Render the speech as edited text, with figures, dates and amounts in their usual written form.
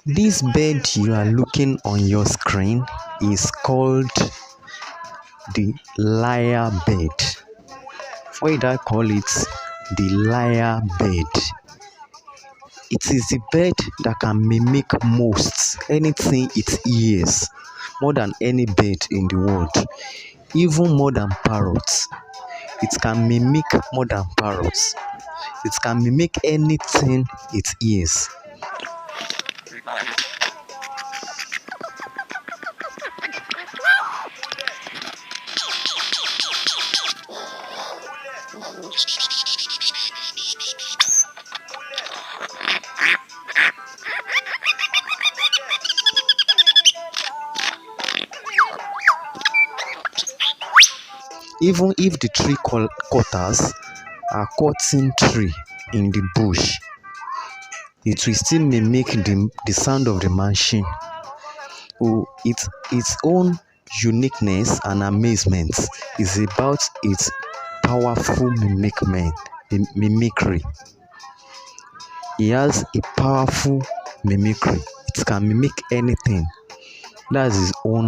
This bird you are looking on your screen is called the lyrebird. Why did I call it the lyrebird? It is a bird that can mimic most anything it hears, more than any bird in the world, even more than parrots. It can mimic more than parrots. It can mimic anything it hears. Even if the tree cutters are cutting tree in the bush, it will still mimic the sound of the machine. Oh, its own uniqueness and amazement is about its powerful mimicry. It has a powerful mimicry. It can mimic anything. That's its own